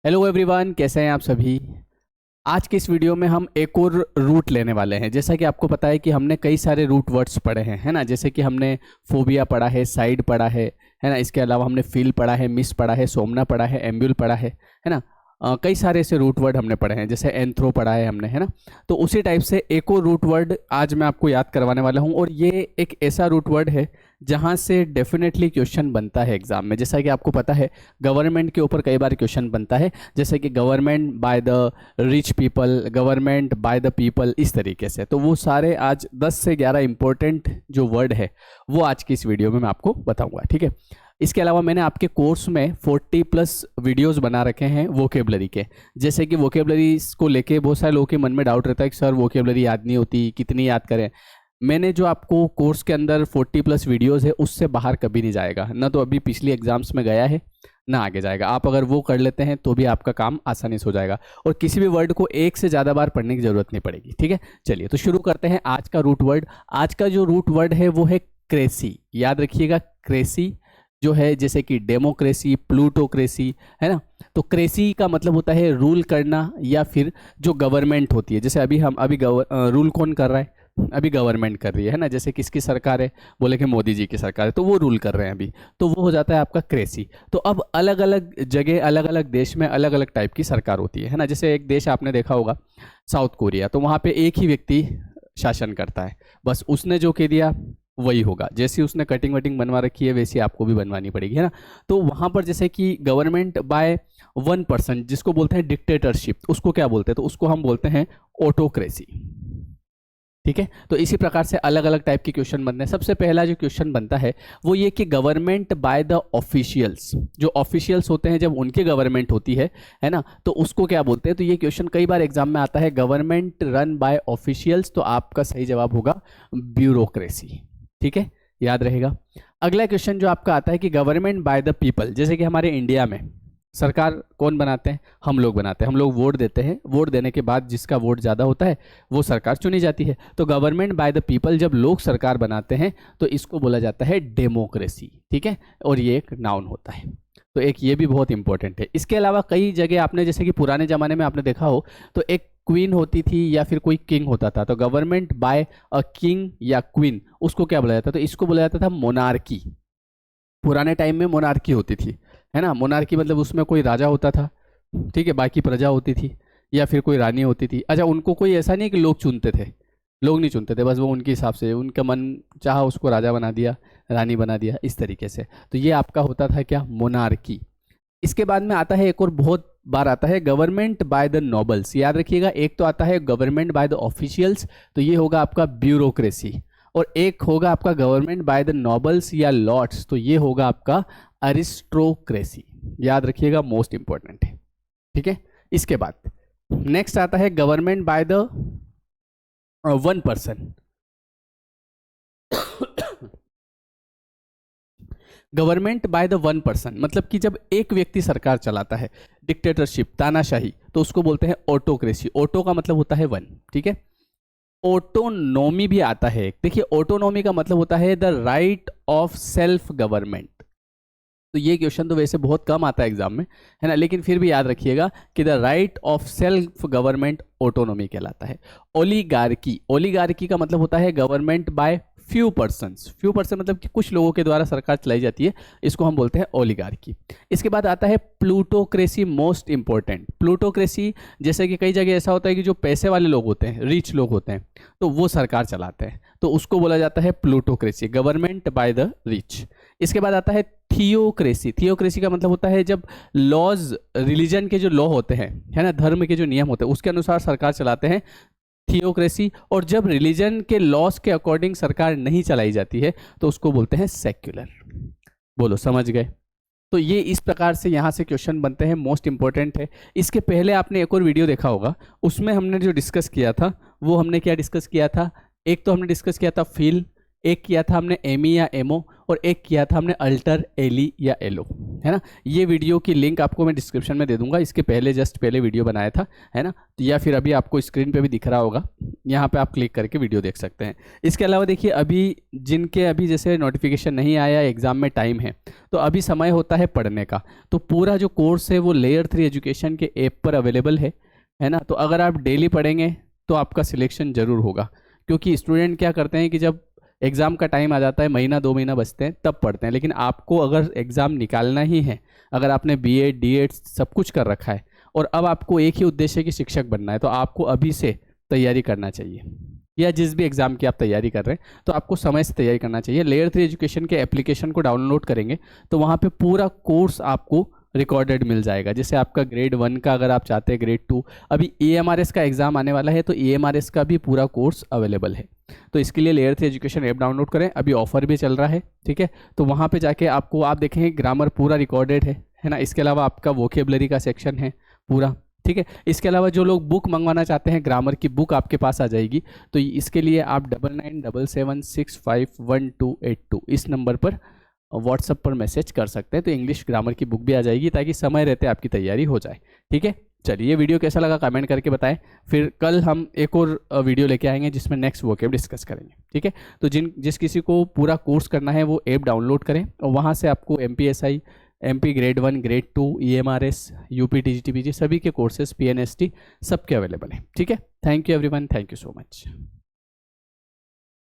Hello everyone, कैसे हैं आप सभी। आज की इस वीडियो में हम एक और रूट लेने वाले हैं। जैसा कि आपको पता है कि हमने कई सारे रूट वर्ड्स पढ़े हैं, है ना। जैसे कि हमने फोबिया पढ़ा है, साइड पढ़ा है ना। इसके अलावा हमने फील पढ़ा है, मिस पढ़ा है, सोमना पढ़ा है, एम्ब्यूल पढ़ा है ना। कई सारे ऐसे रूट वर्ड हमने पढ़े हैं, जैसे एंथ्रो पढ़ा है हमने, है ना। तो उसी टाइप से एक और रूट वर्ड आज मैं आपको याद करवाने वाला हूँ, और ये एक ऐसा रूट वर्ड है जहाँ से डेफिनेटली क्वेश्चन बनता है एग्जाम में। जैसा कि आपको पता है गवर्नमेंट के ऊपर कई बार क्वेश्चन बनता है, जैसे कि government by the rich people, government by the people, इस तरीके से। तो वो सारे आज 10 से 11 इंपॉर्टेंट जो वर्ड है वो आज की इस वीडियो में मैं आपको बताऊंगा, ठीक है। इसके अलावा मैंने आपके कोर्स में 40+ वीडियोस बना रखे हैं वोकेबलरी के। जैसे कि वोकेबलरी को लेके बहुत सारे लोगों के मन में डाउट रहता है कि सर वोकेबलरी याद नहीं होती, कितनी याद करें। मैंने जो आपको कोर्स के अंदर 40+ वीडियोस है उससे बाहर कभी नहीं जाएगा, ना तो अभी पिछली एग्जाम्स में गया है ना आगे जाएगा। आप अगर वो कर लेते हैं तो भी आपका काम आसानी से हो जाएगा, और किसी भी वर्ड को एक से ज़्यादा बार पढ़ने की ज़रूरत नहीं पड़ेगी, ठीक है। चलिए तो शुरू करते हैं आज का रूट वर्ड। आज का जो रूट वर्ड है वो है क्रेसी। याद रखिएगा, क्रेसी जो है, जैसे कि डेमोक्रेसी, प्लूटोक्रेसी, है ना। तो क्रेसी का मतलब होता है रूल करना, या फिर जो गवर्नमेंट होती है। जैसे अभी रूल कौन कर रहा है, अभी गवर्नमेंट कर रही है ना। जैसे किसकी सरकार है, बोले कि मोदी जी की सरकार है, तो वो रूल कर रहे हैं अभी, तो वो हो जाता है आपका क्रेसी। तो अब अलग अलग जगह, अलग अलग देश में अलग अलग टाइप की सरकार होती है ना। जैसे एक देश आपने देखा होगा साउथ कोरिया, तो वहाँ पे एक ही व्यक्ति शासन करता है, बस उसने जो कह दिया वही होगा। जैसी उसने कटिंग वटिंग बनवा रखी है वैसी आपको भी बनवानी पड़ेगी, है ना। तो वहाँ पर जैसे कि गवर्नमेंट बाय 1%, जिसको बोलते हैं डिक्टेटरशिप, उसको क्या बोलते हैं, तो उसको हम बोलते हैं ऑटोक्रेसी, ठीक है। तो इसी प्रकार से अलग अलग टाइप के क्वेश्चन बनते हैं। सबसे पहला जो क्वेश्चन बनता है वो ये कि गवर्नमेंट बाय द ऑफिशियल्स, जो ऑफिशियल्स होते हैं जब उनकी गवर्नमेंट होती है ना, तो उसको क्या बोलते हैं। तो ये क्वेश्चन कई बार एग्जाम में आता है, गवर्नमेंट रन बाय ऑफिशियल्स, तो आपका सही जवाब होगा ब्यूरोक्रेसी, ठीक है, याद रहेगा। अगला क्वेश्चन जो आपका आता है कि गवर्नमेंट बाय द पीपल, जैसे कि हमारे इंडिया में सरकार कौन बनाते हैं, हम लोग बनाते हैं। हम लोग वोट देते हैं, वोट देने के बाद जिसका वोट ज़्यादा होता है वो सरकार चुनी जाती है। तो गवर्नमेंट बाय द पीपल, जब लोग सरकार बनाते हैं तो इसको बोला जाता है डेमोक्रेसी, ठीक है, और ये एक नाउन होता है। तो एक ये भी बहुत इंपॉर्टेंट है। इसके अलावा कई जगह आपने, जैसे कि पुराने ज़माने में आपने देखा हो तो एक क्वीन होती थी या फिर कोई किंग होता था, तो गवर्नमेंट बाय अ किंग या क्वीन, उसको क्या बोला जाता था, तो इसको बोला जाता था मोनार्की। पुराने टाइम में मोनार्की होती थी, है ना। मोनार्की मतलब उसमें कोई राजा होता था, ठीक है, बाकी प्रजा होती थी, या फिर कोई रानी होती थी। अच्छा, उनको कोई ऐसा नहीं कि लोग चुनते थे, लोग नहीं चुनते थे, बस वो उनके हिसाब से, उनका मन चाहा उसको राजा बना दिया, रानी बना दिया, इस तरीके से। तो ये आपका होता था क्या, मोनार्की। इसके बाद में आता है एक और बहुत बार आता है गवर्नमेंट बाय द नोबल्स। याद रखिएगा, एक तो आता है गवर्नमेंट बाय द ऑफिशियल्स, तो ये होगा आपका ब्यूरोक्रेसी, और एक होगा आपका गवर्नमेंट बाय द नोबल्स या लॉर्ड्स, तो ये होगा आपका अरिस्टोक्रेसी। याद रखिएगा, मोस्ट इंपॉर्टेंट है, ठीक है। इसके बाद नेक्स्ट आता है government by the 1%। Government by the 1%, मतलब कि जब एक व्यक्ति सरकार चलाता है, डिक्टेटरशिप, तानाशाही, तो उसको बोलते हैं ऑटोक्रेसी। ऑटो का मतलब होता है 1, ठीक है। ऑटोनॉमी भी आता है। देखिए, ऑटोनॉमी का मतलब होता है the right of self government. तो ये क्वेश्चन तो वैसे बहुत कम आता है एग्जाम में, है ना, लेकिन फिर भी याद रखिएगा कि the right of self government autonomy कहलाता है। ओलिगार्की, ओलिगार्की का मतलब होता है government by few persons. Few person मतलब कि कुछ लोगों के द्वारा सरकार चलाई जाती है, इसको हम बोलते हैं ओलिगार्की। इसके बाद आता है प्लूटोक्रेसी, मोस्ट इंपॉर्टेंट। प्लूटोक्रेसी, जैसे कि कई जगह ऐसा होता है कि जो पैसे वाले लोग होते हैं, रिच लोग होते हैं, तो वो सरकार चलाते हैं, तो उसको बोला जाता है plutocracy, government by the rich. इसके बाद आता है थियोक्रेसी। थियोक्रेसी का मतलब होता है जब लॉज, रिलीजन के जो लॉ होते हैं, है ना, धर्म के जो नियम होते हैं उसके अनुसार सरकार चलाते हैं, थियोक्रेसी। और जब रिलीजन के लॉस के अकॉर्डिंग सरकार नहीं चलाई जाती है तो उसको बोलते हैं सेक्युलर। बोलो, समझ गए। तो ये इस प्रकार से यहाँ से क्वेश्चन बनते हैं, मोस्ट इंपॉर्टेंट है। इसके पहले आपने एक और वीडियो देखा होगा, उसमें हमने जो डिस्कस किया था वो हमने क्या डिस्कस किया था, एक तो हमने डिस्कस किया था फील, एक किया था हमने एमी या एमओ, और एक किया था हमने अल्टर, एली या एलो, है ना। ये वीडियो की लिंक आपको मैं डिस्क्रिप्शन में दे दूंगा, इसके पहले जस्ट पहले वीडियो बनाया था, है ना। तो या फिर अभी आपको स्क्रीन पे भी दिख रहा होगा, यहाँ पे आप क्लिक करके वीडियो देख सकते हैं। इसके अलावा देखिए, अभी जिनके अभी जैसे नोटिफिकेशन नहीं आया, एग्ज़ाम में टाइम है, तो अभी समय होता है पढ़ने का। तो पूरा जो कोर्स है वो लेयर 3 एजुकेशन के ऐप पर अवेलेबल है ना। तो अगर आप डेली पढ़ेंगे तो आपका सिलेक्शन ज़रूर होगा, क्योंकि स्टूडेंट क्या करते हैं कि जब एग्ज़ाम का टाइम आ जाता है, महीना 2 महीना बचते हैं, तब पढ़ते हैं। लेकिन आपको अगर एग्ज़ाम निकालना ही है, अगर आपने बीएड डीएड सब कुछ कर रखा है और अब आपको एक ही उद्देश्य कि शिक्षक बनना है, तो आपको अभी से तैयारी करना चाहिए। या जिस भी एग्ज़ाम की आप तैयारी कर रहे हैं, तो आपको समय से तैयारी करना चाहिए। लेयर 3 एजुकेशन के एप्लीकेशन को डाउनलोड करेंगे तो वहाँ पे पूरा कोर्स आपको रिकॉर्डेड मिल जाएगा। जैसे आपका ग्रेड 1 का अगर आप चाहते हैं, ग्रेड 2, अभी EMRS का एग्ज़ाम आने वाला है, तो EMRS का भी पूरा कोर्स अवेलेबल है। तो इसके लिए लेयर 3 एजुकेशन ऐप डाउनलोड करें, अभी ऑफर भी चल रहा है, ठीक है। तो वहाँ पे जाके आपको, आप देखेंगे ग्रामर पूरा रिकॉर्डेड है ना। इसके अलावा आपका वोकेबलरी का सेक्शन है पूरा, ठीक है। इसके अलावा जो लोग बुक मंगवाना चाहते हैं, ग्रामर की बुक आपके पास आ जाएगी। तो इसके लिए आप 9977651282 इस नंबर पर व्हाट्सएप पर मैसेज कर सकते हैं, तो इंग्लिश ग्रामर की बुक भी आ जाएगी, ताकि समय रहते आपकी तैयारी हो जाए, ठीक है। चलिए, ये वीडियो कैसा लगा कमेंट करके बताएं। फिर कल हम एक और वीडियो लेके आएंगे जिसमें नेक्स्ट वोकैब डिस्कस करेंगे, ठीक है। तो जिस किसी को पूरा कोर्स करना है वो ऐप डाउनलोड करें, और वहाँ से आपको MPSI, MP grade 1, grade 2, EMRS, UP TGT PG सभी के कोर्सेज, PNST सबके अवेलेबल हैं, ठीक है। Thank you everyone, thank you so much.